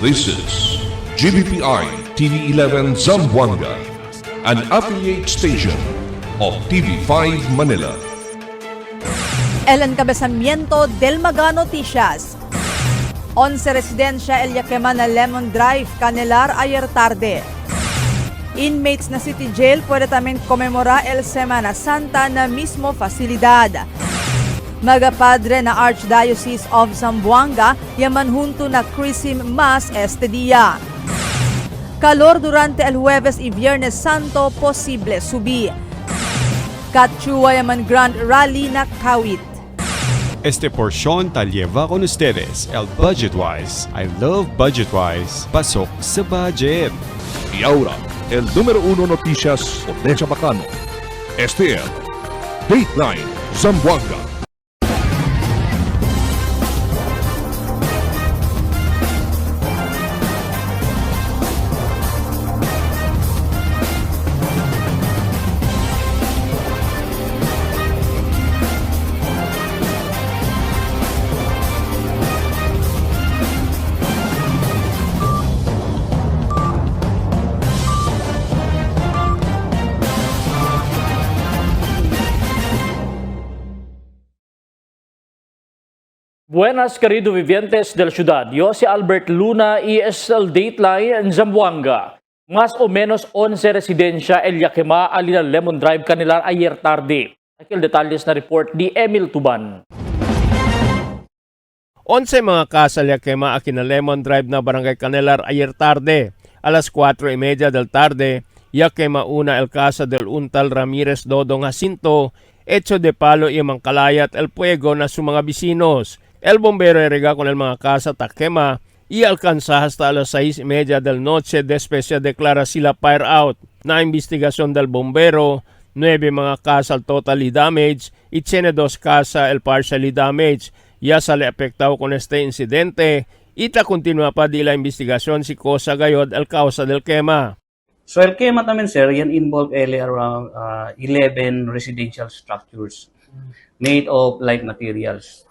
This is GBPI TV11 Zamboanga, an affiliate station of TV5 Manila. El encabezamiento del Maga Noticias. 11 residensya El Yaquema na Lemon Drive, Canelar ayer tarde. Inmates na City Jail puede también conmemorar el Semana Santa na mismo fasilidad. Magapadre na Archdiocese of Zamboanga yaman junto na Chrisim Mass este día. Calor durante el Jueves y Viernes Santo posible subir. Kachua yaman Grand Rally na Kawit. Este porción te lleva con ustedes el Budgetwise. I love Budgetwise. Pasok sa budget. Y ahora, el número 1 noticias de Chabacano. Este es Dateline Zamboanga. Buenas, querido vivientes de la ciudad. Yo si Albert Luna y es el Dateline en Zamboanga. Más o menos 11 residensya El Yaquema alina Lemon Drive Canelar ayer tarde. Aquí el detalles na report ni Emil Tuban. 11 mga casa El Yaquema akin na Lemon Drive na Barangay Canelar ayer tarde. Alas 4:30 del tarde, Yaquema una el casa del Untal Ramirez Dodong Jacinto, hecho de palo y mangkalayat el fuego na su mga bisinos. El bombero erega con el mga casa Takema y alcanza hasta alas 6:30 del noche después se declara sila fire out. Na investigasyon del bombero, 9 mga casa totally damaged y 2 casa el partially damaged. Ya sale apektado con este incidente y ta continua pa di la investigasyon si Cosa Gayod el causa del quema. So el quema también sir, yan involved around 11 residential structures made of like materials.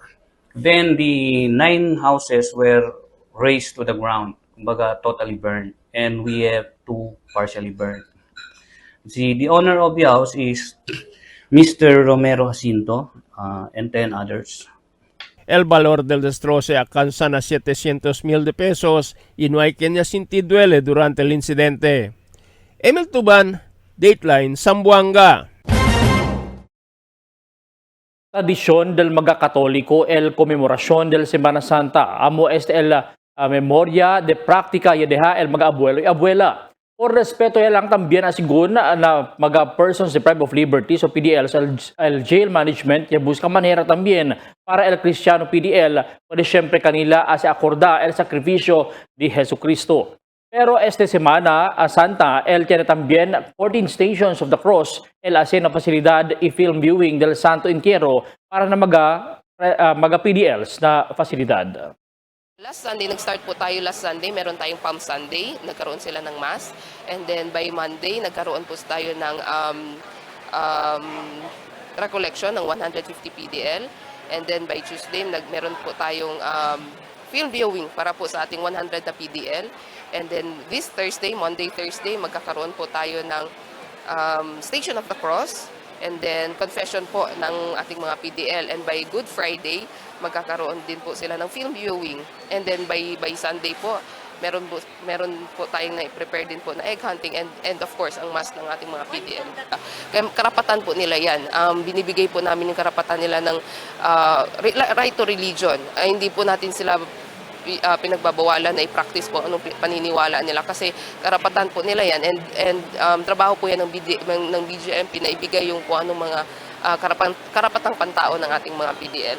Then the 9 houses were razed to the ground, kumbaga totally burned, and we have 2 partially burned. See, the owner of the house is Mr. Romero Jacinto and 10 others. El valor del destroce alcanza na 700,000 de pesos y no hay quien sinti duele durante el incidente. Emil Tuban, Dateline, Zamboanga. Tradisyon del mga Katoliko el conmemoración del Semana Santa. Amo este el memoria de práctica ya deja el mga abuelo y abuela. Por respeto ya lang también asigun na mga persons deprived of liberty so PDL el jail management ya busca manera también para el Cristiano PDL pwede siyempre kanila as acorda el sakripisyo de Jesucristo. Pero este Semana Santa, el tiene también 14 Stations of the Cross, el hace na pasilidad y film viewing del Santo Entierro para na mga PDLs na pasilidad. Last Sunday, nag-start po tayo last Sunday. Meron tayong Palm Sunday. Nagkaroon sila ng Mass. And then by Monday, nagkaroon po tayo ng recollection ng 150 PDL. And then by Tuesday, meron po tayong film viewing para po sa ating 100 na PDL. And then this Thursday, Monday, Thursday, magkakaroon po tayo ng Station of the Cross. And then confession po ng ating mga PDL. And by Good Friday, magkakaroon din po sila ng film viewing. And then by Sunday po, meron po tayong na-prepare din po na egg hunting and of course ang mass ng ating mga PDL. Karapatan po nila yan. Binibigay po namin yung karapatan nila ng right to religion. Hindi po natin sila pinagbabawalan na i-practice po anong paniniwala nila kasi karapatan po nila yan and trabaho po yan ng BGMP na ibigay yung po anong mga karapatang pantao ng ating mga PDL.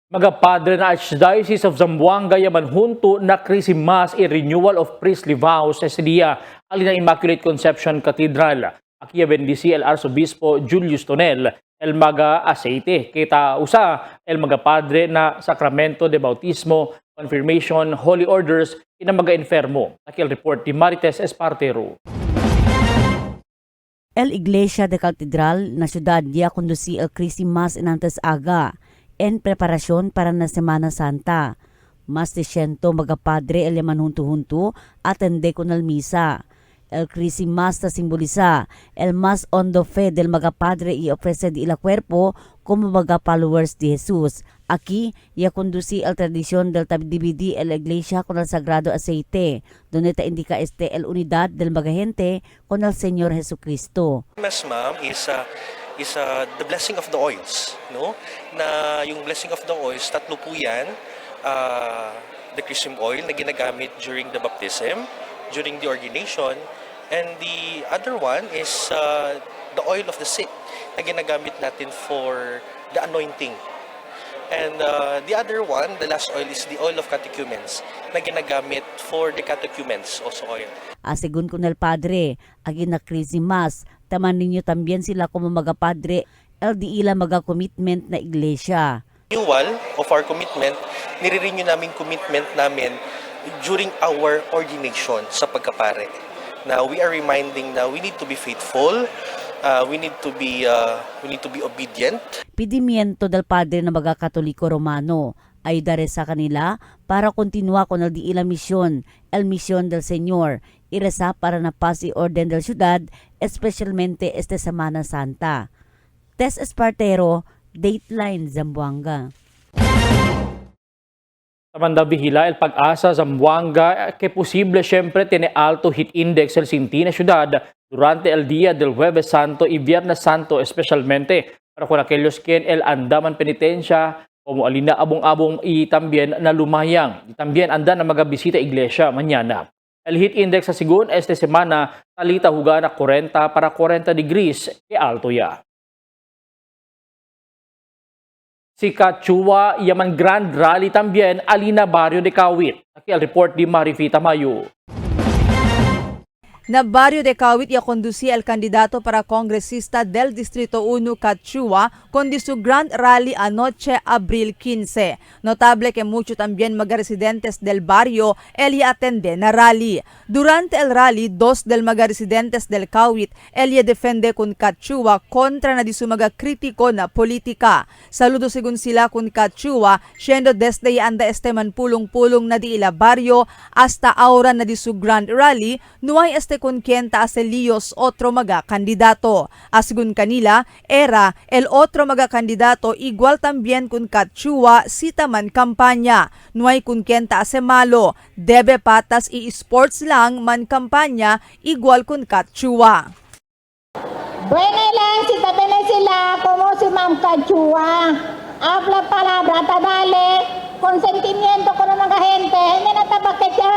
Magapadre na Archdiocese of Zamboanga yaman junto na Chrisim Mass e renewal of priestly vows sa dia alina Immaculate Conception Cathedral. Aquí bendisi el Arzobispo Julius Tonel el maga aceite. Kita usa el magapadre na sakramento de bautismo, confirmation, holy orders ina mga enfermo. Aquí el report ni Marites Espartero. El Iglesia de Catedral na siyudad dia conduci el Chrisim Mass inantes aga en preparasyon para na Semana Santa. Mas de siyento magapadre el yaman huntu-huntu atende con el misa. El Christmas na simbolisa el más hondo fe del magapadre y ofrece de ila cuerpo como mga followers de Jesus. Aquí, ya conduci el tradición del dividi el iglesia con el sagrado aceite, donde ta indica el unidad del magahente con el Señor Jesucristo. Mas ma'am is the blessing of the oils, no? Na yung blessing of the oils, tatlo po yan. The chrism oil na ginagamit during the baptism, during the ordination, and the other one is the oil of the sick na ginagamit natin for the anointing. And the other one, the last oil, is the oil of catechumens na ginagamit for the catechumens, also oil. Según con el Padre, agin na Christmas, taman ninyo también sila como magapadre, el di ila maga-commitment na iglesia. Renewal of our commitment, nire-renew namin commitment namin during our ordination sa pagkapare. Now we are reminding na we need to be faithful, we need to be obedient. Pidimiento del Padre na mga Katoliko Romano ay dare sa kanila para kontinua con el di ila misyon, el misyon del Señor, y reza para na paz y orden del ciudad, especialmente este Semana Santa. Tess Espartero, Dateline Zamboanga. Samanda vigila el pag-asa Zamboanga que posible siempre tiene alto heat index el Sinti na syudad durante el día del Jueves Santo y Viernes Santo especialmente para con aquellos quien el andaman penitencia como alina abong-abong y también na lumayang. Y también andan na magabisita iglesia mañana. El heat index sa sigun este semana talita huga na 40 para 40 degrees que alto ya. Si Kachua Yaman Grand Rally también alina Barrio de Kawit. Aquí el report di Marifita Mayo. Na Barrio de Kawit ya conducí el candidato para congresista del Distrito 1 Kachua con su Grand Rally anoche Abril 15. Notable que mucho también magaresidentes del barrio el atende na rally. Durante el rally, dos del magaresidentes del Kawit el defende con Kachua kontra na su mga kritiko na politika. Saludo sigun sila con Kachua, siendo desde anda esteman pulong-pulong na di ila barrio hasta ahora na su Grand Rally, nuay con quien taaselios otro maga candidato. Asgun kanila, era el otro maga candidato igual también con Kachua si taman kampanya. Nuay kun quien taasemalo, debe patas i-sports lang man kampanya igual kun Kachua. Bueno lang, si tabi na sila como si Ma'am Kachua. Habla palabra, tadale, consentimiento con mga gente, hindi na tabakit siya,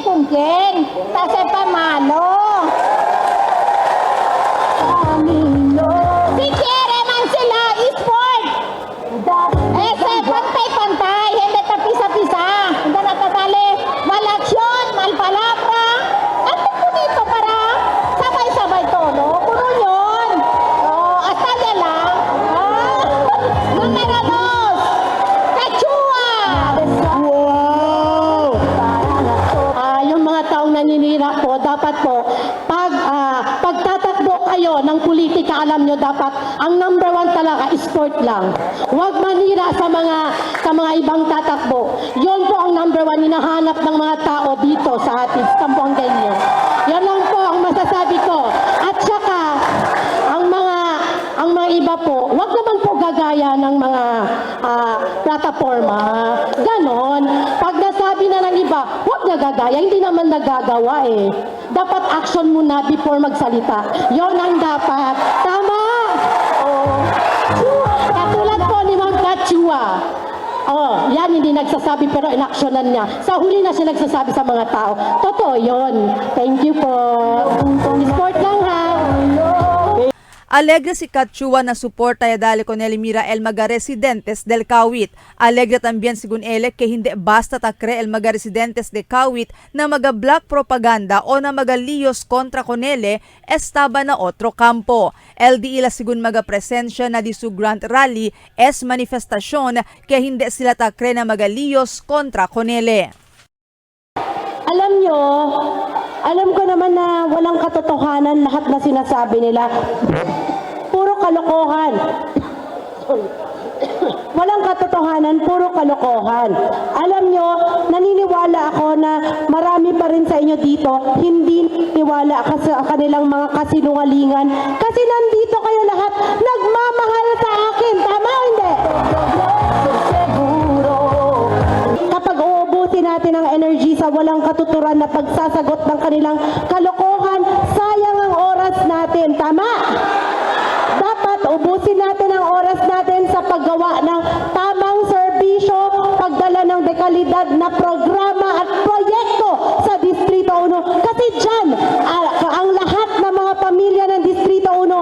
kung kien, tase pamalo. Camino. Si quiere man sila, sport. Ese, pantay-pantay, hindi tapisa-pisa, hindi na tadale, malaksyon, malpalabra, at punito para sabay-sabay todo, puno yun. Hasta niya lang. Numero 2, Kachua! Wow! Yung mga taong naninira po, dapat po, pagtatakbo kayo ng politika, alam nyo dapat, ang number 1 talaga, sport lang. Huwag manira sa mga ibang tatakbo. Yun po ang number 1 hinahanap ng mga tao dito sa ating Zamboangueño. Yan lang po ang masasabi ko. At saka, ang mga iba po, wag naman po gagaya ng mga plataforma. Ganon. Pag nasabi na ng iba, wag na gagaya, hindi naman nagagawa eh. Dapat action muna before magsalita. Yon ang dapat. Tama? Oh. Katulad po ni Ma'am Kachua. Oh, yan hindi nagsasabi pero inaksyonan niya. Sa huli na siya nagsasabi sa mga tao. Totoo yon. Thank you po. Sport lang ha. Alegre si Kachua na suporta ya dali con Elimira el magaresidentes del Kawit. Alegre también sigun ele que hindi basta takre el magaresidentes de Kawit na maga-black propaganda o na magaliyos kontra con ele estaba na otro kampo. El di ila sigun magapresensya na di su Grand Rally es manifestasyon que hindi sila takre na magaliyos kontra con ele. Alam nyo, alam ko naman na walang katotohanan lahat na sinasabi nila. Puro kalokohan. walang katotohanan, puro kalokohan. Alam nyo, naniniwala ako na marami pa rin sa inyo dito hindi naniniwala sa kanilang mga kasinungalingan kasi nandito kayo lahat nagmamahal sa akin. Tama o hindi? Kapag uubusin natin ang energy sa walang katuturan na pagsasagot ng kanilang kalokohan, sayang ang oras natin. Tama? Dapat ubusin natin ang oras natin sa paggawa ng tamang serbisyo, pagdala ng dekalidad na programa at proyekto sa Distrito 1. Kasi dyan, ang lahat ng mga pamilya ng Distrito 1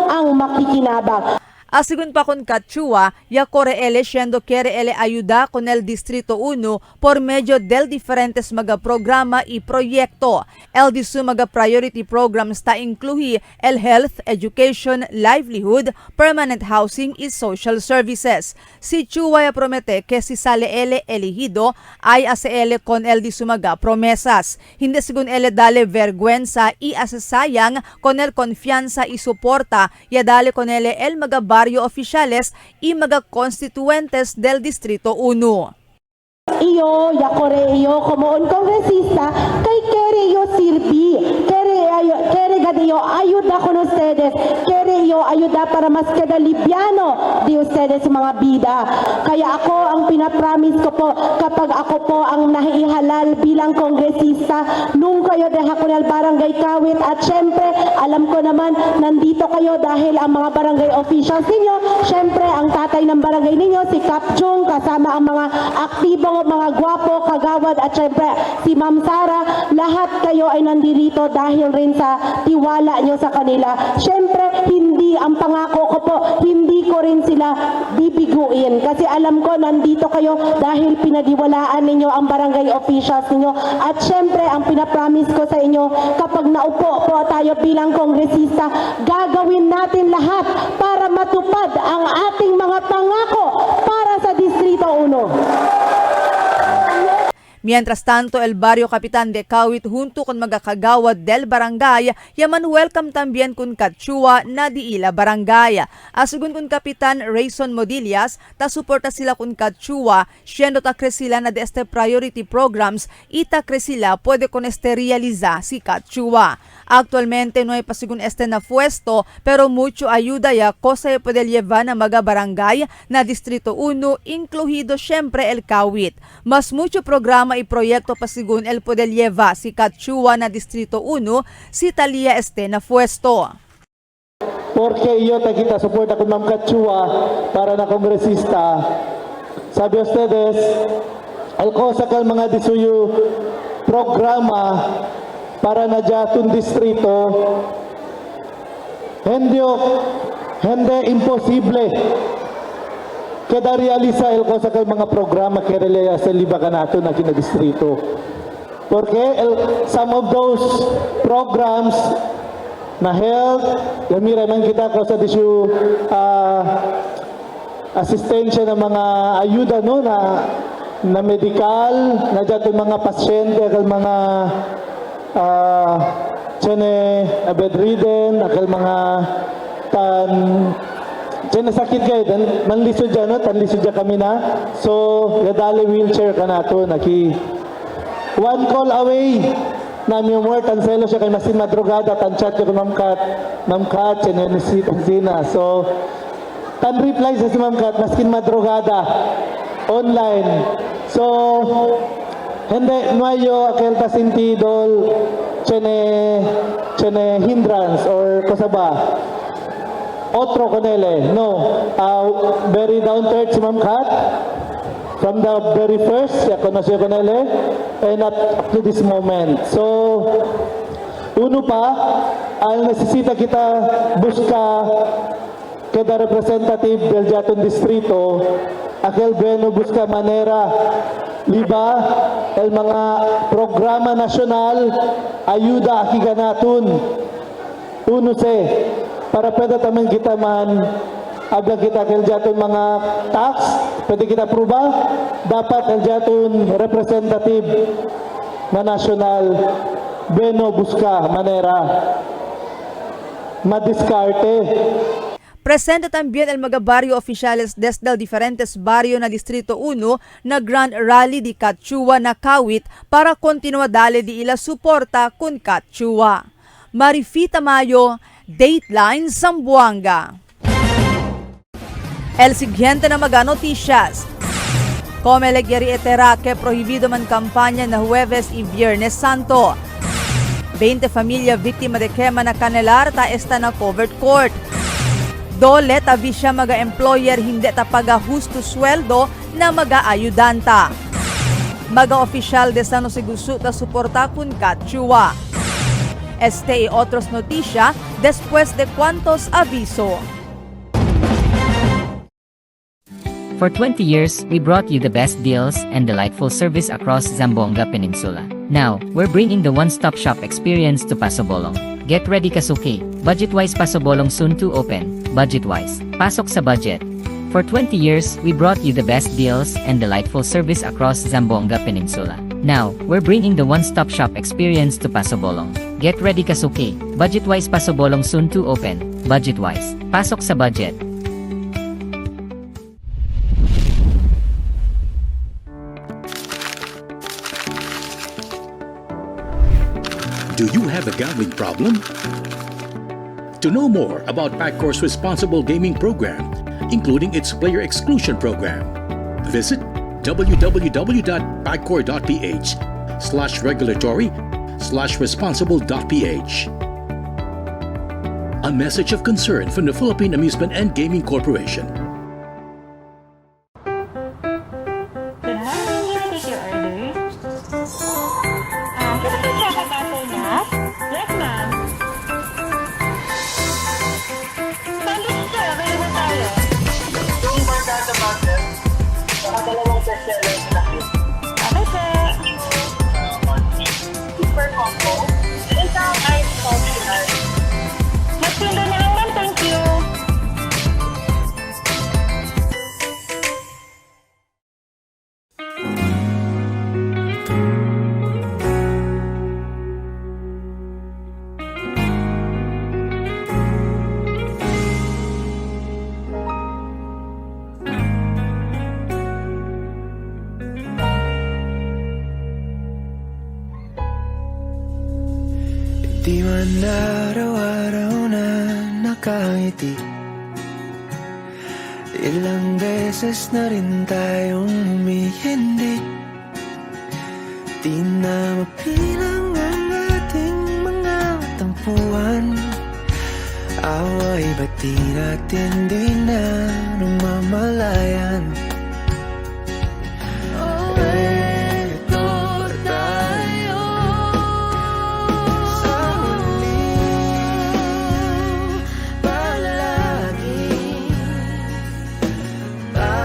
ang makikinabang. Asigun pa con Cachua, ya correele siendo quiere ayuda con el Distrito 1 por medio del diferentes mga programa y proyecto. El de su mga priority programs ta incluye el health, education, livelihood, permanent housing y social services. Si Chua ya promete que si sale ele elegido ay asele con el de su mga promesas. Hindi sigun ele dale vergüenza y asesayang con el confianza y soporta ya dale con ele el mga barrio oficiales y mga constituentes del Distrito 1. Iyo, yakore iyo, como un congresista, kay kere iyo sirvi, kere gad iyo ayuda con ustedes, kere iyo ayuda para mas queda liviano di ustedes mga bida. Kaya ako ang pinapromise ko po, kapag ako po ang naihalal bilang kongresista, nung kayo deha ko ng barangay Kawit, at syempre, alam ko naman, nandito kayo dahil ang mga barangay officials ninyo, syempre, ang tatay ng barangay ninyo, si Kap Jung, kasama ang mga aktibong mga gwapo, kagawad, at syempre si Ma'am Sara, lahat kayo ay nandito dahil rin sa tiwala nyo sa kanila. Syempre, hindi, ang pangako ko po, hindi ko rin sila bibiguin kasi alam ko nandito kayo dahil pinadiwalaan ninyo ang barangay officials ninyo. At syempre, ang pinapromise ko sa inyo, kapag naupo po tayo bilang kongresista, gagawin natin lahat para matupad ang ating mga pangako para sa Distrito 1. Mientras tanto, el barrio Capitan de Kawit junto con mga kagawad del barangay yaman welcome también kun Cachua na diila barangay. Asugun kun Kapitan Rayson Modillas, ta suporta sila kun Cachua, siendo ta kresila na de este priority programs ita kresila puede con este realiza si Cachua. Actualmente no hay pasigun este na puesto pero mucho ayuda ya cosa ya puede llevar na mga barangay na Distrito 1 incluido syempre el Kawit. Mas mucho programa y proyecto pasigun el poder lleva si Cachua na Distrito 1 si Talia este na puesto. Porque yo te quita soporta con Ma'am Cachua para na kongresista. Sabi ustedes, el cosa kal mga disuyo programa para na jatun distrito, hindi imposible kada realiza el cosa kal mga programa que realiza liba nato na kina distrito. Porque some of those programs na health, yamira man kita ko sa disu asistensya ng mga ayuda no na medical, na jatun mga pasyente kal mga chene bedridden, akal mga chene sakit kayo, manlisod dyan, no? Tanlisod dyan kami na. So, yadali wheelchair ka na to, one call away, namin yung tan selo siya kay masin madrugada, tan chat yung Ma'am Kat, chene nisina. So, tan reply sa si Ma'am Kat, maskin madrugada, online. So, hindi, nuayo aquel sentido chene hindrance or cosa ba? Otro con ele. No. Very down to earth si Ma'am Kat. From the very first, siya konosyo con ele. And up to this moment. So, uno pa, al necesita kita busca kada representative del Jatun Distrito, aquel bueno busca manera liba el mga programa nasyonal ayuda akiga natun uno para pwede taman kita man abla kita kel jatun mga tax pwede kita pruba dapat el jatun representative na nasyonal bueno busca manera madiskarte. Presente también el mga barrio oficiales desde diferentes barrio na Distrito 1 na Grand Rally di Katchua na kawit para continuadale di ila suporta kun Katchua. Marifita Mayo, Dateline Zamboanga. El siguiente na mga noticias. Comelec y reitera que prohibido man kampanya na Huwebes y Viernes Santo. 20 familia víctima de quema na Canelar ta esta na covered court. Dole tabi siya mga employer hindi tapaga husto sweldo na mga ayudanta. Mga opisyal de San Jose Gusu ta suporta kun Katchua. Este y otros noticia después de cuantos aviso. For 20 years, we brought you the best deals and delightful service across Zamboanga Peninsula. Now, we're bringing the one-stop shop experience to Pasobolong. Get ready Kasuki, Budgetwise Pasobolong soon to open. Budgetwise, pasok sa budget. For 20 years, we brought you the best deals and delightful service across Zamboanga Peninsula. Now, we're bringing the one-stop shop experience to Pasobolong. Get ready Kasuki, Budgetwise Pasobolong soon to open. Budgetwise, pasok sa budget. Do you have a gambling problem? To know more about PAGCOR's responsible gaming program, including its player exclusion program, visit www.pagcor.ph/regulatory/responsible.ph. A message of concern from the Philippine Amusement and Gaming Corporation. Di man araw-araw na nakangiti, ilang beses na rin tayong humihindi. Di na mapilang ang ating mga tampuhan. Away ba't di natin di na namamalayan?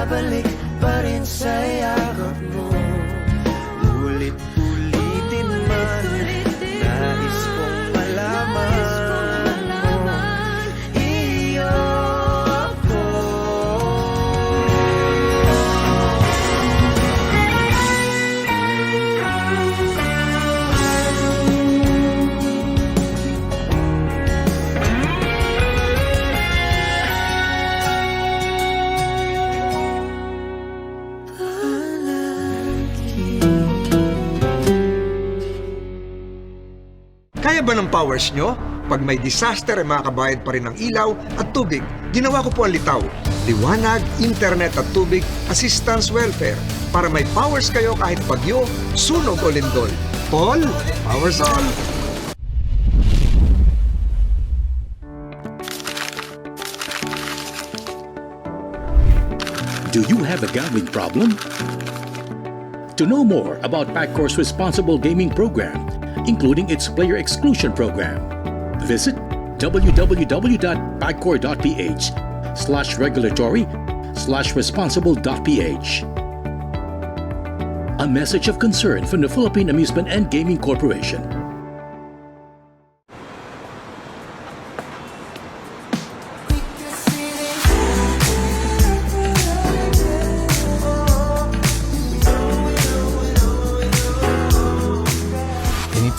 Babalik pa rin sa yakap mo, ulit-ulitin man. Nais kong malaman mo, iyo ako. Kaya ba ng powers nyo? Pag may disaster ay makakabayad pa rin ng ilaw at tubig. Ginawa ko po ang litaw. Liwanag, internet at tubig, assistance welfare. Para may powers kayo kahit bagyo, sunog o lindol. Paul, powers on! Do you have a gambling problem? To know more about PAGCOR's responsible gaming program, including its player exclusion program, visit www.pagcor.ph/regulatory/responsible.ph. A message of concern from the Philippine Amusement and Gaming Corporation.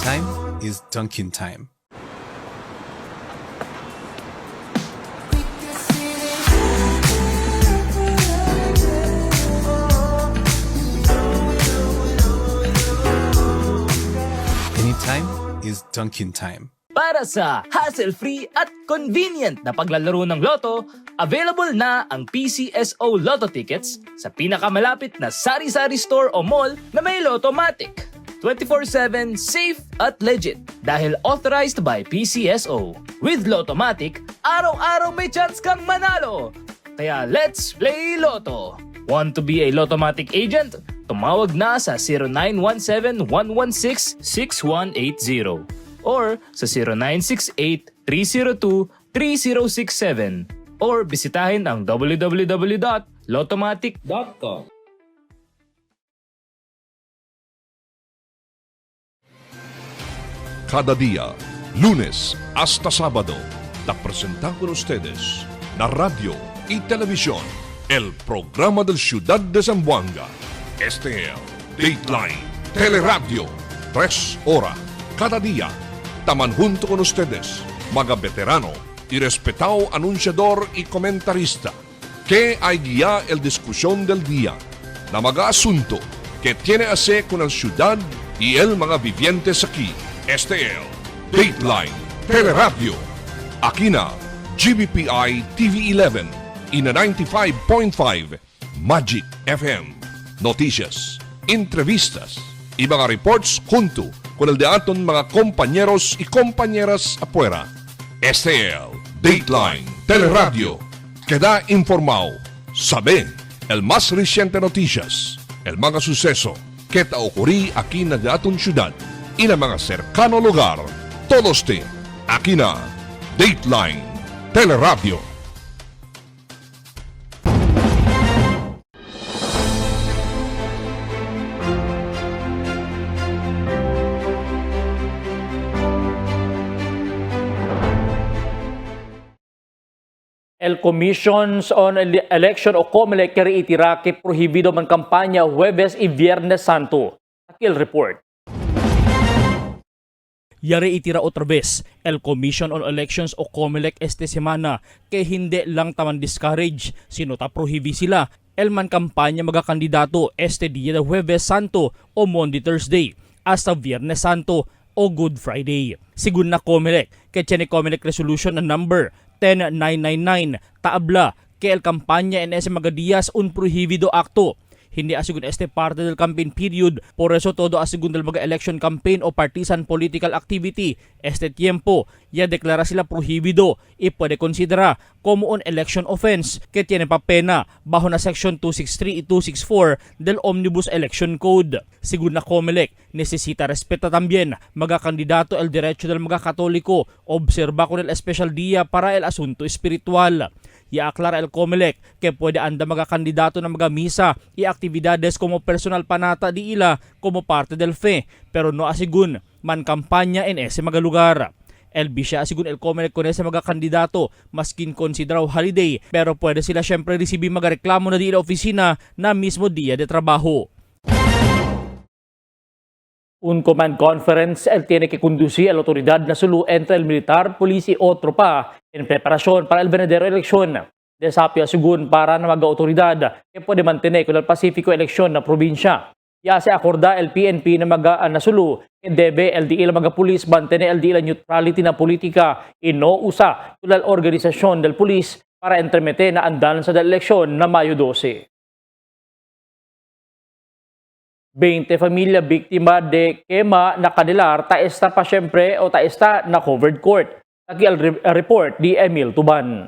Time is Dunkin' time. Dunkin' Time. Para sa hassle-free at convenient na paglalaro ng loto, available na ang PCSO Lotto tickets sa pinakamalapit na sari-sari store o mall na may Lottomatic. 24/7 safe at legit dahil authorized by PCSO. With Lottomatic, araw-araw may chance kang manalo. Kaya let's play Lotto. Want to be a Lottomatic agent? Tumawag na sa 0917-116-6180 or sa 0968-302-3067 or bisitahin ang www.lottomatic.com. Cada día, lunes hasta sábado, la presentamos con ustedes la radio y televisión, el programa del Ciudad de Zamboanga. Este es el Dateline Teleradio, 3 horas cada día. Taman junto con ustedes, mga veterano y respetado anunciador y comentarista, que hay guía el discusión del día, na mga asunto que tiene a hacer con la ciudad y el mga vivientes aquí. Este es el Dateline Teleradio. Aquí na GBPI TV11 y na 95.5 Magic FM. Noticias, entrevistas y mga reports junto con el de aton mga compañeros y compañeras afuera. Este es el Dateline Teleradio. Queda informado, sabe el más reciente noticias, el mga suceso que ta ocurrí aquí na de aton ciudad y na mga cercano lugar. Todos te aquí na Dateline Teleradio. El Commissions on Election o COMELEC reitira que prohibido man kampanya Huwebes y Viernes Santo. Akil report. Ya reitira otra vez el Commission on Elections o COMELEC esta semana que hindi lang taman discourage sino ta prohibi sila el man kampanya mga kandidato este dia de Huwebes Santo o Monday Thursday hasta Viernes Santo o Good Friday. Sigun na COMELEC que tiene COMELEC resolution na number 10999 taabla que el kampanya en ese mga días un prohibido acto. Hindi asigun este parte del campaign period, por eso todo asigun del mga election campaign o partisan political activity este tiempo ya deklara sila prohibido y puede considera como un election offense que tiene pa pena bajo na section 263 y 264 del Omnibus Election Code. Sigun na COMELEC, necesita respeta también mga kandidato el derecho del mga katoliko, observa con el special dia para el asunto espiritual. Iaklara el COMELEC que puede anda mga kandidato ng mga misa y actividades como personal panata di ila como parte del fe, pero no asigun man kampanya en ese mga lugar. El bisya asigun el COMELEC con ese mga kandidato maskin considerado holiday, pero puede sila syempre recibir mga reklamo na di ila opisina na mismo dia de trabajo. Un command conference el tiene que conducir a la autoridad nacional entre el militar, polis y otro pa en preparación para el venidero elección. Desafío según para na mga autoridad que puede mantener con el Pacífico elección na probinsya. Ya se acorda el PNP na mga nasulu que debe el di ila mga pulis mantener el di ila neutrality na politika y no usa tulad organisasyon del pulis para entremete na andan sa eleksyon na Mayo 12. 20 familia biktima de quema na Canelar taesta pa siyempre o taesta na covered court. Aquí el report di Emil Tuban.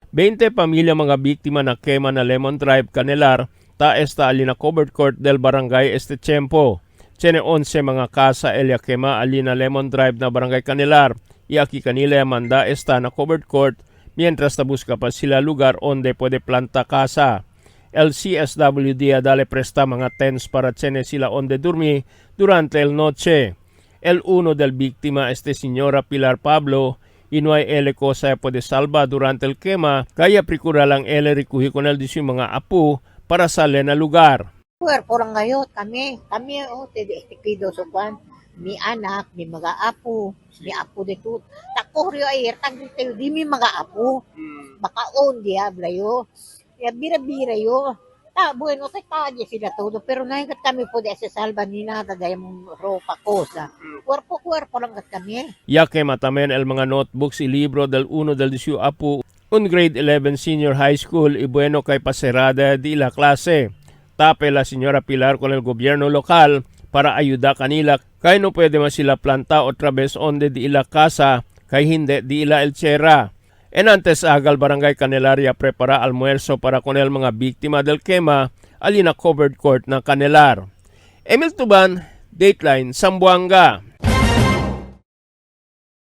20 pamilya mga biktima na quema na Lemon Drive, Canelar, taesta alina covered court del barangay Este Tiempo. Tiene 11 mga casa elia quema alina Lemon Drive na barangay Canelar y aquí kanila manda esta na covered court mientras tabusca pa sila lugar onde puede planta casa. El CSWD dale presta mga tents para tiene sila onde dormir durante el noche. El uno del víctima este señora Pilar Pablo y no hay ele cosa puede salva durante el quema kaya procura lang ele rikuhi con el disyo mga apu para salen na lugar. Porang ngayon kami tido so kwan mi anak mi mga apo mi apo dito takoryo ay tagito di mi mga apo baka on dia blayo ya bira-bira yo bueno, sa kalye sila todo. Pero nahingat kami po sa salva ni nada dahil mong ropa cosa. Cuerpo lang kami. Ya que matamen el mga notebooks y libro del 1 del 18 apu un grade 11 senior high school y bueno kay paserada di la klase. Tape la señora Pilar con el gobierno local para ayuda kanila kay no pwede man sila planta otra vez onde di ila casa kay hindi di ila elchera. En antes agal barangay Candelaria prepara almuerzo para con el mga biktima del quema alina covered court ng Canelar. Emil Tuban, Dateline, Zamboanga.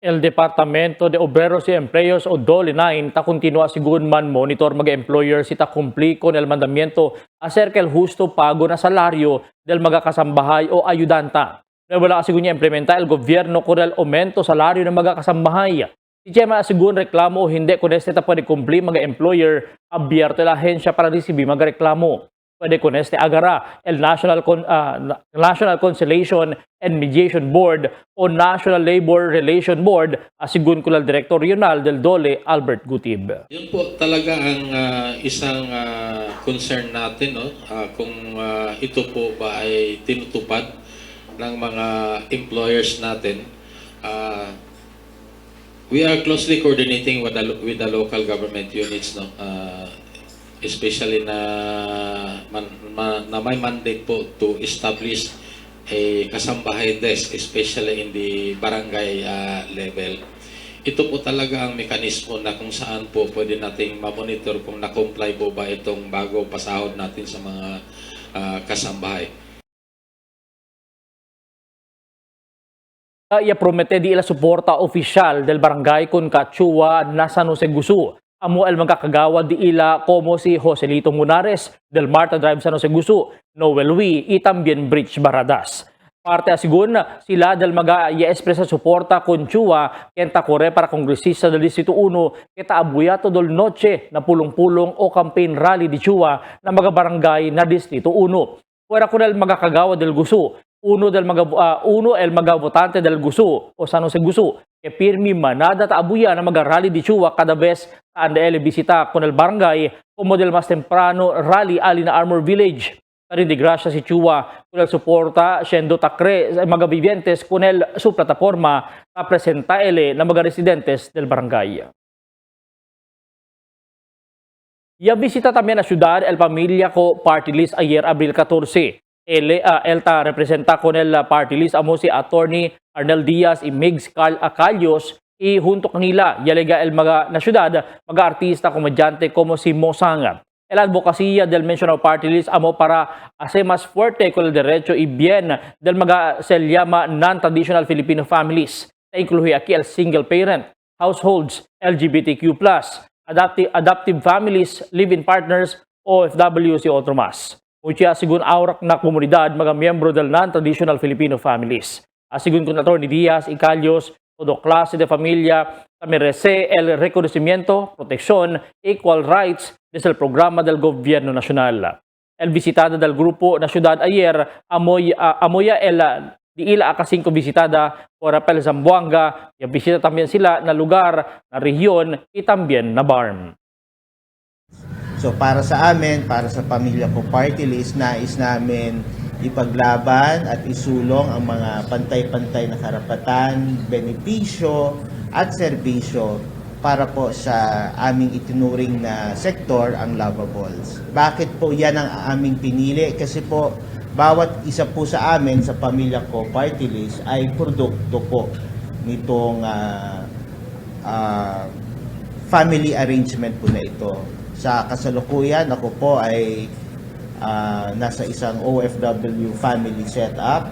El Departamento de Obreros y Empleos o DOLE-9 ta continua sigun man monitor mga employer si ta kumpli con el mandamiento acerca el justo pago na salario del mga kasambahay o ayudanta. Wala sigun niya implementa el gobyerno con el aumento salario ng mga kasambahay. Si Chema sigun reklamo o hindi kung este ta pwede kumpli mga employer, abierto la ahensya para recibir mga reklamo. Pwede kung este agara el National Conciliation and Mediation Board o National Labor Relation Board asigun ko lang Director Regional del DOLE, Albert Gutib. Yun po talaga ang isang concern natin, no? Kung ito po ba ay tinutupad ng mga employers natin. We are closely coordinating with the local government units, no? Especially na may mandate po to establish a kasambahay desk, especially in the barangay level. Ito po talaga ang mekanismo na kung saan po pwede nating ma-monitor kung na-comply po ba itong bago pasahod natin sa mga kasambahay. Ia promete di ila suporta oficial del barangay con Kachua na San Jose Gusu. Amo el mga kagawad di ila como si Joselito Munares del Marta Drive San Jose Gusu, Noel Wi y tambien Bridge Baradas. Parte asigun sila del mga i-expresa suporta con Chua kenta kore para kongresista del Distrito 1 kita abuyato dol noche na pulong-pulong o campaign rally di Chua na mga barangay na Distrito 1. Fuera con el mga kagawad del Gusu. Uno el mga votante del Gusu o San Jose Gusu que pirmi manada ta abuya na mag-rally di Chua cada vez anda ele bisita con el barangay como del mas temprano rally ali na Armor Village. Karin di gracia si Chua con el suporta siendo takre mga vivientes con el su plataforma na presenta ele na mga residentes del barangay. Ya visita también a ciudad el familia ko party list ayer Abril 14. Elta representa con el party list amo si Attorney Arnel Diaz y Migs Acalios y junto kanila yalega el mga na syudad mga artista komedyante como si Mosang. El advocacia del mencionado party list amo para hacer más fuerte con el derecho y bien del mga se llama non-traditional Filipino families. Te incluye aquí el single parent, households, LGBTQ+, adoptive families, live-in partners, OFWs y otro más. Mucha sigun aurak na komunidad mga miyembro del non-traditional Filipino families. Asigun con Atty. Diaz y Calios, todo klase de familia merece el reconocimiento, protección, equal rights desde el programa del gobierno nacional. El visitada del grupo na ciudad ayer amoya di ila aka 5 visitada por Apel Zamboanga, y bisita también sila na lugar, na rehiyon, y también na barm. So para sa amin, para sa pamilya ko party list, nais namin ipaglaban at isulong ang mga pantay-pantay na karapatan, benepisyo at serbisyo para po sa aming itinuring na sektor, ang lovables. Bakit po yan ang aming pinili? Kasi po bawat isa po sa amin sa pamilya ko party list ay produkto po nitong family arrangement po na ito. Sa kasalukuyan, ako po ay nasa isang OFW family setup.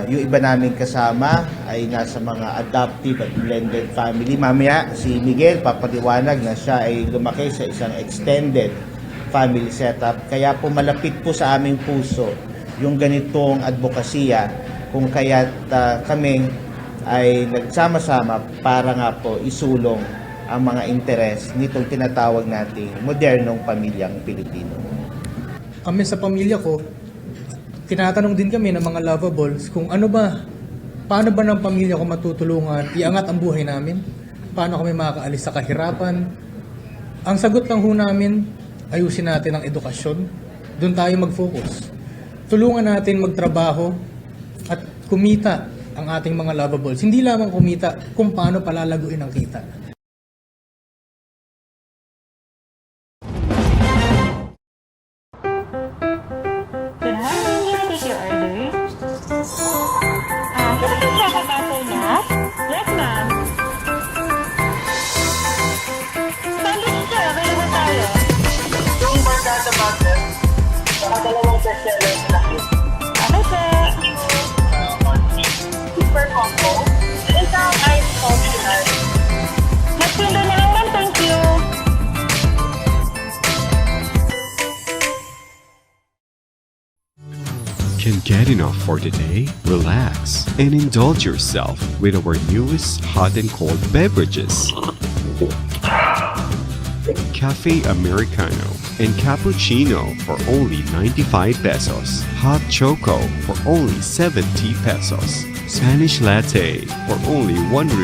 Yung iba namin kasama ay nasa mga adoptive at blended family. Mamaya si Miguel papaliwanag na siya ay lumaki sa isang extended family setup. Kaya po malapit po sa aming puso yung ganitong advokasya kung kaya't kami ay nagsama-sama para nga po isulong ang mga interes nitong tinatawag nating modernong pamilyang Pilipino. Kami sa pamilya ko, tinatanong din kami ng mga lovables kung paano ba ng pamilya ko matutulungan iangat ang buhay namin? Paano kami makakaalis sa kahirapan? Ang sagot lang ho namin, ayusin natin ang edukasyon, Doon tayo mag-focus. Tulungan natin magtrabaho at kumita ang ating mga lavables. Hindi lamang kumita kung paano palalaguin ang kita. Yes, ma'am. Sandwich sir, available tayo. Yung Barkada Butter, saka dalawang bestseller na laki. Okay, sir. Super combo. Isang ice coffee nut. Next window na lang, ma'am. Thank you. Can get enough for the day? Relax and indulge yourself with our newest hot and cold beverages. Cafe Americano and Cappuccino for only 95 pesos. Hot Choco for only 70 pesos. Spanish Latte for only 150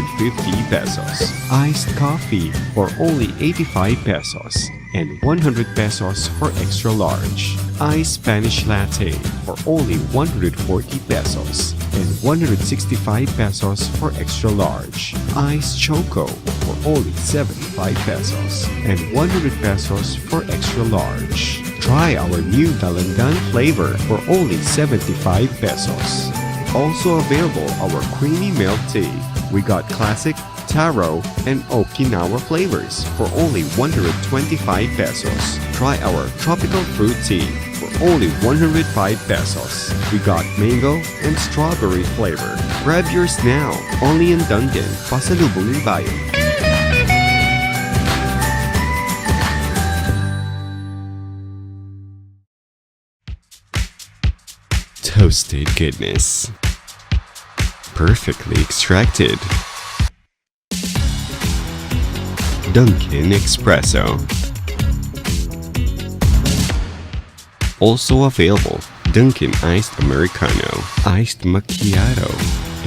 pesos. Iced Coffee for only 85 pesos. And 100 pesos for extra large. Iced Spanish Latte for only 140 pesos and 165 pesos for extra large. Iced Choco for only 75 pesos and 100 pesos for extra large. Try our new Dalandan flavor for only 75 pesos. Also available our creamy milk tea. We got classic, taro, and Okinawa flavors for only 125 pesos. Try our tropical fruit tea for only 105 pesos. We got mango and strawberry flavor. Grab yours now, only in Dunkin', Pasalubong ng Bayan. Toasted goodness. Perfectly extracted. Dunkin' Espresso. Also available, Dunkin' Iced Americano, Iced Macchiato,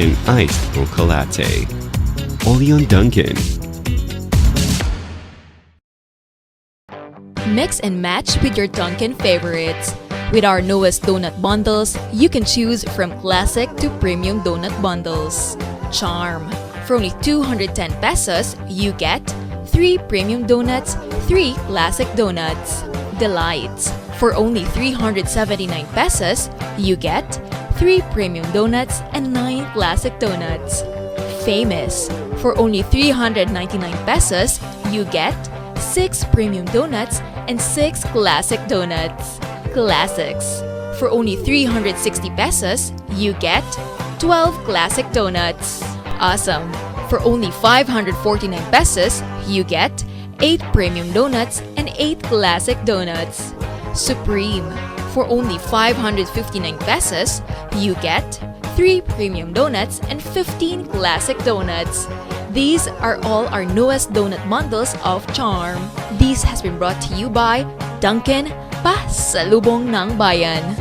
and Iced Mocha Latte. Only on Dunkin'. Mix and match with your Dunkin' favorites. With our newest donut bundles, you can choose from classic to premium donut bundles. Charm. For only 210 pesos, you get 3 premium donuts, 3 classic donuts. Delights. For only 379 pesos, you get 3 premium donuts and 9 classic donuts. Famous. For only 399 pesos, you get 6 premium donuts and 6 classic donuts. Classics. For only 360 pesos, you get 12 classic donuts. Awesome. For only 549 pesos, you get 8 premium donuts and 8 classic donuts. Supreme. For only 559 pesos, you get 3 premium donuts and 15 classic donuts. These are all our newest donut bundles of Charm. This has been brought to you by Dunkin', Pasalubong ng Bayan.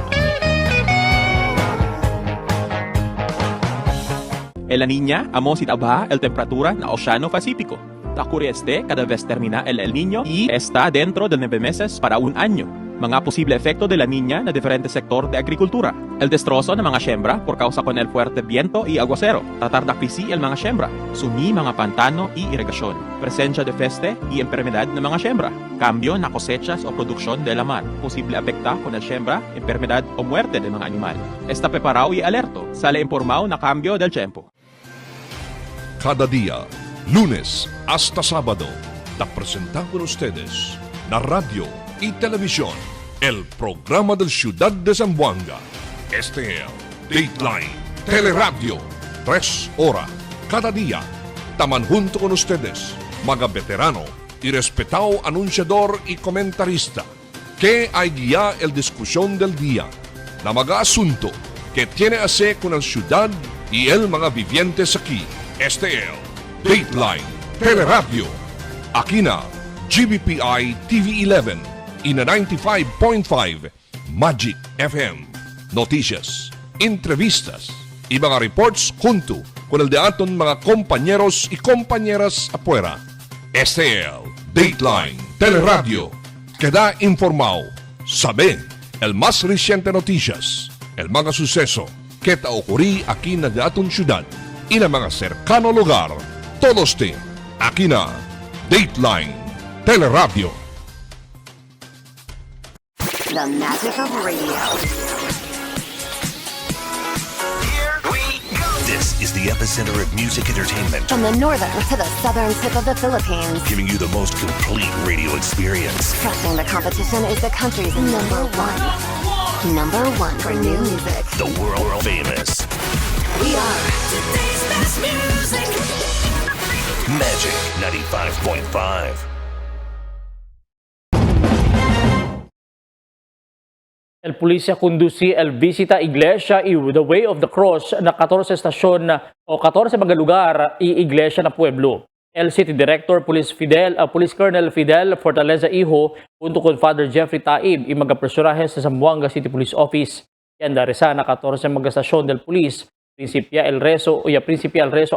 El La Niña, amo si tabaja el temperatura na Oceano Pacífico. Ocurre cada vez termina el Niño y está dentro de 9 meses para un año. Mga posible efecto de La Niña na diferente sektor de agrikultura. El destrozo ng mga siembra por causa con el fuerte viento y aguacero. Tatardakpisi el mga siembra. Sumi mga pantano y irigasyon. Presencia de peste y enfermedad ng mga siembra. Cambio na cosechas o produksyon de la mar. Posible afecta con el siembra, enfermedad o muerte de mga animal. Está preparado y alerto. Sale informado na cambio del tiempo. Cada día, lunes hasta sábado, te presentamos con ustedes la radio y televisión, el programa del Ciudad de Zamboanga. Este es Dateline Teleradio, 3 horas cada día. Taman junto con ustedes, mga veterano y respetado anunciador y comentarista, que hay guía el discusión del día, na mga asunto que tiene a hacer con el ciudad y el mga vivientes aquí. Este es Dateline Teleradio. Aquí na GBPI TV 11 y na 95.5 Magic FM. Noticias, entrevistas y mga reports junto con el de aton mga compañeros y compañeras afuera. Este es Dateline Teleradio. Queda informado, sabe el más reciente noticias, el mga suceso que te ocurrí aquí na daton syudad y na mga cercano lugar. Todos aquí na Dateline Teleradio. The magic of radio. This is the epicenter of music entertainment. From the northern to the southern tip of the Philippines. Giving you the most complete radio experience. Crushing the competition is the country's number one. Number one for new music. The world famous. We are today's best music. Magic 95.5. El Policía conduce el Visita Iglesia y The Way of the Cross na 14 estasyon o 14 mga lugar y iglesia na pueblo. El City Director Police Colonel Fidel Fortaleza Iho junto con Father Jeffrey Taib y mga personahe sa Zamboanga City Police Office. Yan darisa na 14 mga estasyon del Police, Principia El Rezo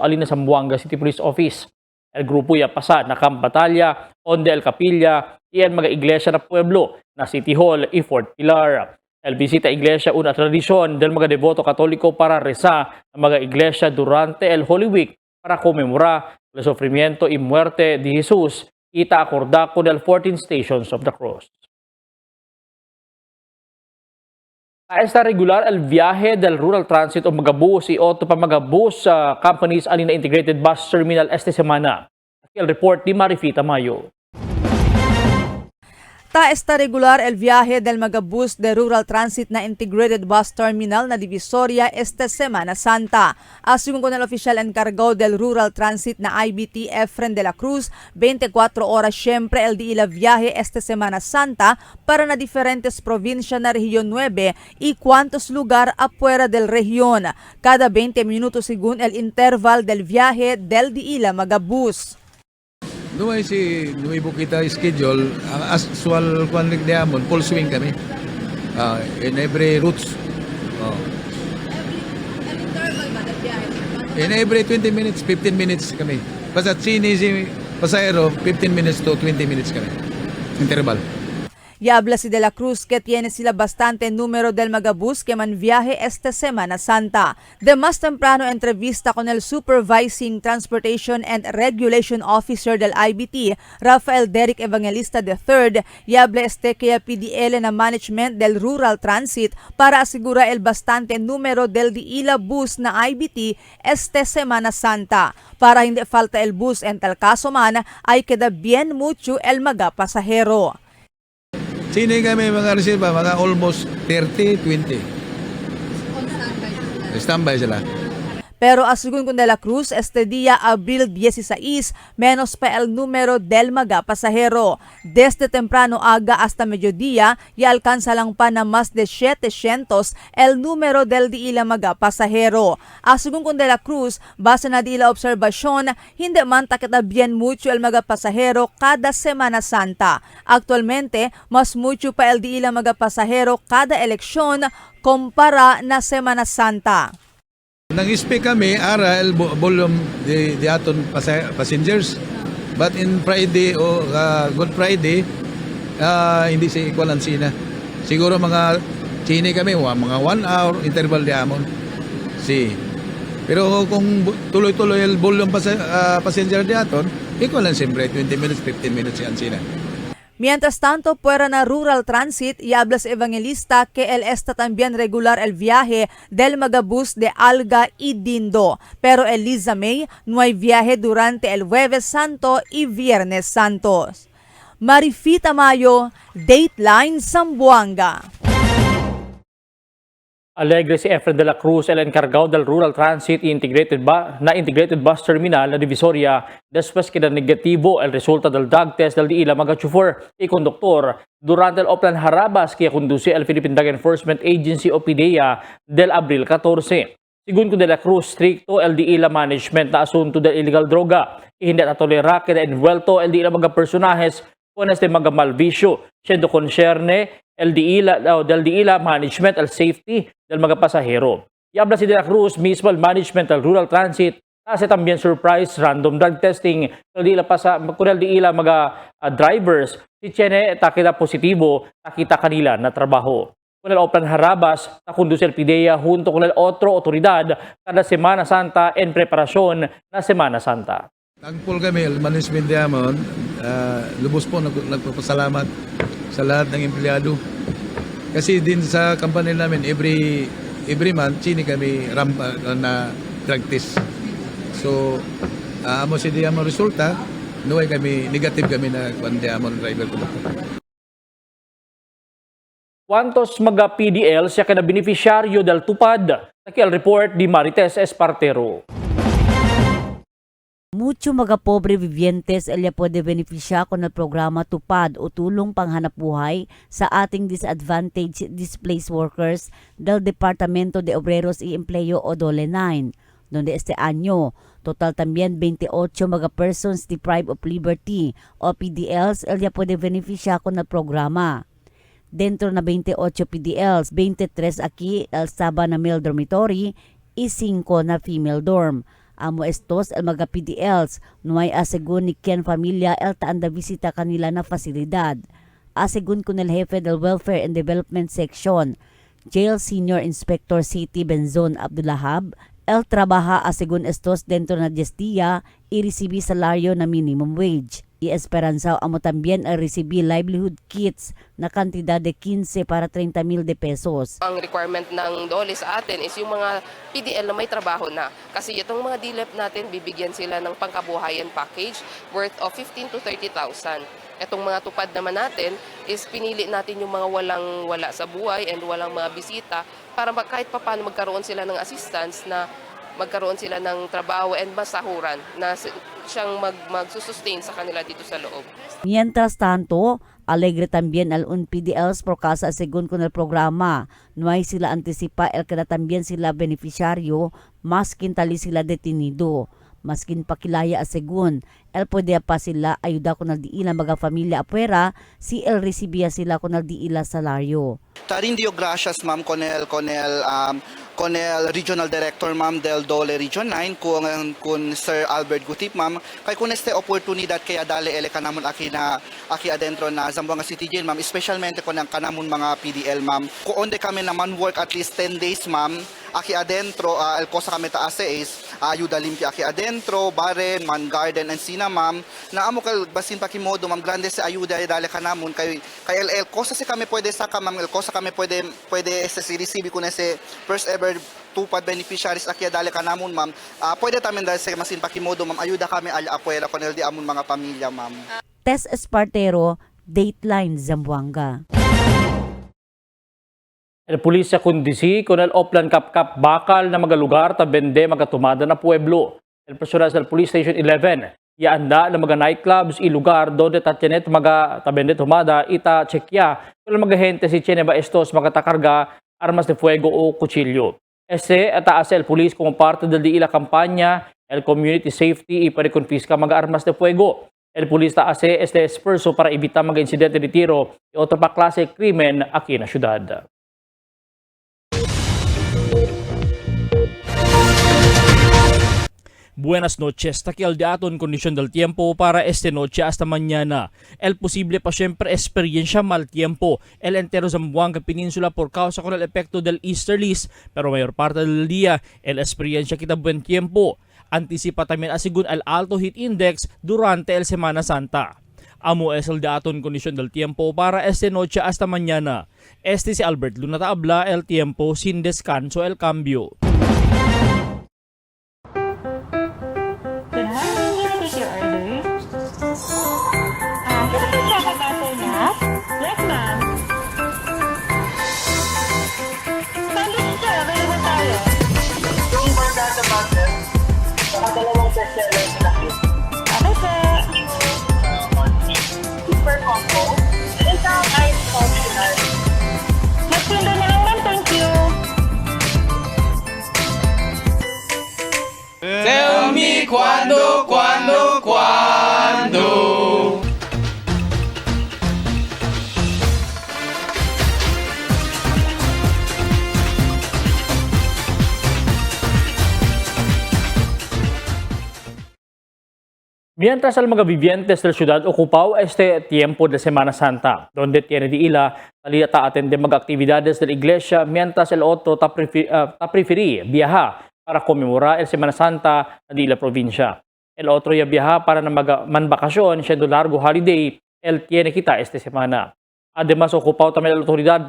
alin na Zamboanga City Police Office. El grupo ya pasa na Camp Batalya, Onde El Capilla, iyan mga iglesia na pueblo na City Hall y Fort Pilar. El Visita Iglesia una tradisyon del mga devoto katoliko para reza ang mga iglesia durante el Holy Week para conmemora el sufrimiento y muerte de Jesús y acordar con el 14 Stations of the Cross. Está regular el viaje del Rural Transit o mga bus y otro pa mga bus companies alin na Integrated Bus Terminal esta semana. El report ni Marifita Mayo. Está regular el viaje del megabus de Rural Transit na Integrated Bus Terminal na Divisoria esta Semana Santa. Asungo con el oficial encargado del Rural Transit na IBT Efren de la Cruz, 24 horas siempre el de la viaje esta Semana Santa para na diferentes provincia na Región 9 y cuantos lugar afuera del región. Cada 20 minutos según el interval del viaje del de la megabus. Doon si nuibo kita schedule, ang actual kwanlig diamond, full swing kami. In every routes. In every 20 minutes, 15 minutes kami. Basta sini si pasahero, 15 minutes to 20 minutes kami. Interval. Y habla si De la Cruz que tiene sila bastante número del megabus que man viaje esta Semana Santa. De más temprano entrevista con el Supervising Transportation and Regulation Officer del IBT, Rafael Derek Evangelista III, y habla que PDL na management del Rural Transit para asigura el bastante número del diila bus na IBT esta Semana Santa. Para hindi falta el bus en tal caso man, ay queda bien mucho el mga pasahero. Sini kami mga reserva, mga almost 30-20. Standby sila. Pero asugun con De la Cruz, este día, Abril 16, menos pa el número del mga pasahero. Desde temprano aga hasta mediodía, y alcanza lang pa na más de 700 el número del di ila mga pasahero. Asugun con De la Cruz, base na di ila obserbasyon, hindi man takita bien mucho el mga pasahero kada Semana Santa. Actualmente, mas mucho pa el di ila mga pasahero kada eleksyon kumpara na Semana Santa. Nag-speak kami ara el volume de aton passengers, but in Friday o Good Friday hindi si ikualan sina. Siguro mga sini kami mga 1 hour interval di amon. Pero kung tuloy-tuloy el volume passenger di aton, ikualan siyempre 20 minutes, 15 minutes yan sina. Mientras tanto, fuera na Rural Transit, y hablas Evangelista que él está también regular el viaje del megabus de Alga y Dindo. Pero Eliza May no hay viaje durante el Jueves Santo y Viernes Santos. Marifita Mayo, Dateline Zamboanga. Alegre si Efren de la Cruz, el encargado del Rural Transit y Integrated Bus Terminal na Divisoria, después que negativo el resulta del drug test del diila mga chauffeur y conductor durante el Oplan Harabas que conduce el Philippine Drug Enforcement Agency o PDEA del Abril 14. Según De la Cruz, stricto el diila management na asunto del illegal droga y hindi natolera que envuelto el diila mga personajes con este mga malvisyo, siendo concerne del diila management, el safety del mga pasahero. Y habla si De la Cruz mismo el management del Rural Transit hace también surprise random drug testing con el diila mga drivers si tiene takita positibo takita kanila na trabaho. con el Oplan Harabas na conduce el PIDEA junto con el otro otoridad kada Semana Santa en preparasyon na Semana Santa. Thankful kami, el Management Diamond, lubos po nagpapasalamat sa lahat ng empleyado. Kasi din sa company namin, every month, chini kami na drug test. So, amo si Diamond resulta, nuway kami, negative kami na Diamond driver ko. ¿Cuántos mga PDL siya ka na beneficiaryo del TUPAD? Nakil report di Marites Espartero. Mucho mga pobre vivientes elya pwede benepisya con el programa TUPAD o tulong panghanap buhay sa ating disadvantaged displaced workers del Departamento de Obreros y Empleo o DOLE 9. Donde este año, total también 28 mga persons deprived of liberty o PDLs elya pwede benepisya con el programa. Dentro na 28 PDLs, 23 aquí el Saba na male dormitory y 5 na female dorm. Amo estos el mga PDLs, no hay asegun ni Ken Familia el taanda visita kanila na fasilidad. Asegun con el jefe del Welfare and Development Section, Jail Senior Inspector City Benzon Abdulahab, el trabaja asegun estos dentro na 10 día y recibi salario na minimum wage. Y esperanza amo también a recibir livelihood kits na kantidad de 15 para 30,000 de pesos. Ang requirement ng DOLE sa atin is yung mga PDL na may trabaho na. Kasi itong mga DLEP natin, bibigyan sila ng pangkabuhayan package worth of 15 to 30,000. Itong mga tupad naman natin is pinili natin yung mga wala sa buhay and walang mga bisita para kahit papaano magkaroon sila ng assistance na magkaroon sila ng trabaho and masahuran na siyang magsusustain sa kanila dito sa loob. Mientras tanto, alegre también al un PDLs por casa según con el programa. No hay sila anticipa el que también sila beneficiario, maskin tali sila detenido. Maskin pakilaya asegun, el pwede pa sila ayuda con el diila mga familia afuera si el recibía sila con el diila salario. Tarindio gracias ma'am con el Regional Director ma'am del DOLE Region 9 con Sir Albert Gutip ma'am kay kun este oportunidad kaya dali ele kanamon aki adentro na Zamboanga City Jail ma'am especialmente con ang kanamon mga PDL ma'am kuonde kami naman work at least 10 days ma'am aki adentro el cosa kami taase is ayuda limpia aki adentro baren man garden and sina ma'am na amo kal basin pakimodo ma'am grande sa ayuda dali kanamon kay el cosa si kami pwede saka ma'am el cosa kami pwede si receive kun ese first ever tupad beneficiaries akya dali kanamon ma'am pwede tamin dahil sa masin pakimodo ma'am ayuda kami ala apuela con el di amon mga pamilya ma'am. Tess Espartero, Dateline Zamboanga. El pulisya kundisi con el Oplan Kapkap bakal na mga lugar tabende magatumada na pueblo. El personal sa Police Station 11 yaanda na mga nightclubs i lugar donde tatyanet mga tabende tumada ita tsekya kung mga gente si Cheneba estos magatakarga armas de fuego o kutsilyo. Este ataas el police como parte del diila kampanya el community safety y para confisca mga armas de fuego. El police taas este esfuerzo para evitar mga insidente de tiro y otro pa klase krimen aquí na syudad. Buenas noches, takial daton kondisyon del tiempo para este noche hasta mañana. El posible pa siempre experiencia mal tiempo. El entero Zamboanga Peninsula por causa con el efecto del easterlies, pero mayor parte del día el experiencia kita buen tiempo. Anticipa también asigun el alto heat index durante el Semana Santa. Amo es el daton kondisyon del tiempo para este noche hasta mañana. Este si Albert Luna Tabla, el tiempo sin descanso el cambio. Yes, ma'am. Sandwich sir, available tayo. Yung bandada butter, saka dalawang bestseller na cute. Okay, sir. Super combo. Isang ice optional. Mas pindo na lang, ma'am. Thank you. Mientras al mga vivientes del ciudad ocupado este tiempo de Semana Santa, donde tiene de ila salida atender mga actividades de la iglesia, mientras el otro preferí viajar para conmemorar el Semana Santa de la provincia. El otro ya viaja para na manbakasyon, siendo largo holiday, él tiene kita este semana. Además, ocupado también la autoridad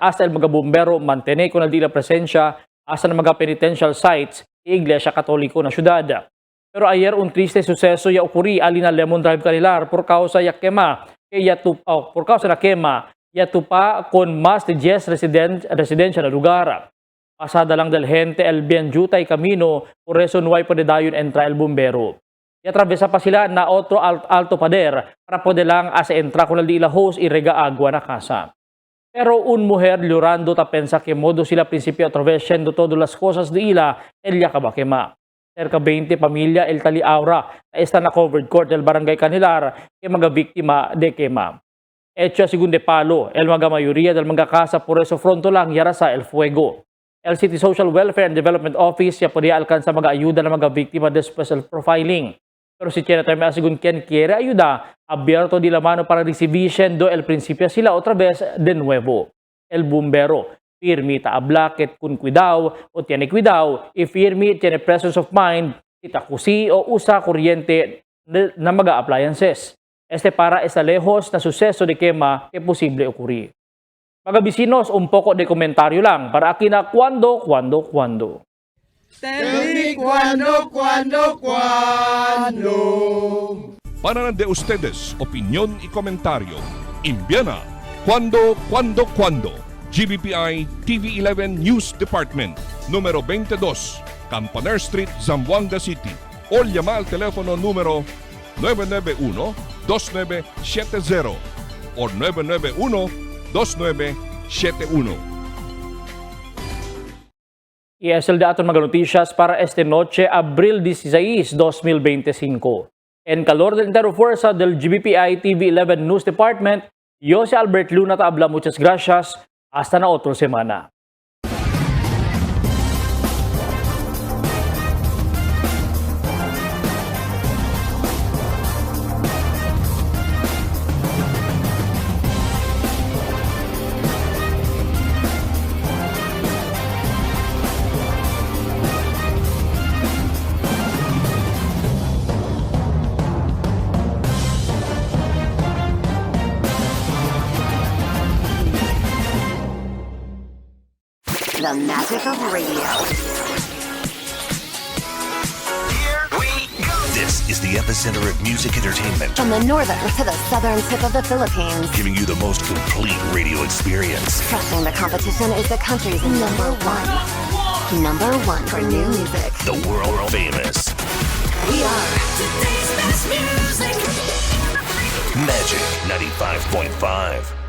hasta el mga bombero mantener con el de la presencia hasta ng mga penitential sites de Iglesia Katoliko na syudad. Pero ayer un triste suceso ya ocurrí ali na Lemon Drive Canilar por causa ya quema ya tupa con más de 10 residencia na lugar. Pasada lang del gente el bien jutay camino, por eso no hay pwede dayon entra el bombero. Y atravesa pa sila na otro alto pader para pwede lang asa entra con el di la hose y rega agua na casa. Pero un mujer llorando ta pensa que modo sila principio atravesando todas las cosas de ila, ella kabakema. Cerca 20 pamilya el tali aura está na covered court del barangay Canilar que mga biktima de quema. Hecho segundo palo, el mga mayoría del mga casa por eso fronto lang yara sa el fuego. El City Social Welfare and Development Office ya podía alcanza mga ayuda ng mga biktima de special profiling. Pero si tiene también según quien quiere ayuda, abierto di la mano para recibir siendo el principio sila otra vez de nuevo. El bombero, firme ta ablaket kun cuidado o tiene cuidado, y firme tiene presence of mind, kita kusi o usa kuryente na mga appliances. Este para esta lejos na suceso de quema que posible ocurrir. Mga vecinos, un poco de komentaryo lang para aquí na cuando. Tell me cuando. Para de ustedes, opinión y comentario. Envíana cuando. GBPI TV11 News Department, número 22, Campaner Street, Zamboanga City. O llama al teléfono número 991-2970 o 991-2971. Y es el de aton mga noticias para este noche, Abril 16, 2025. En calor del entero fuerza del GBPI TV11 News Department, yo si Albert Luna Tabla, muchas gracias. Hasta na otra semana. The magic of radio. This is the epicenter of music entertainment, From the northern to the southern tip of the Philippines. giving you the most complete radio experience. Crushing the competition is the country's number one. Number one for new music. The world famous We are Magic 95.5.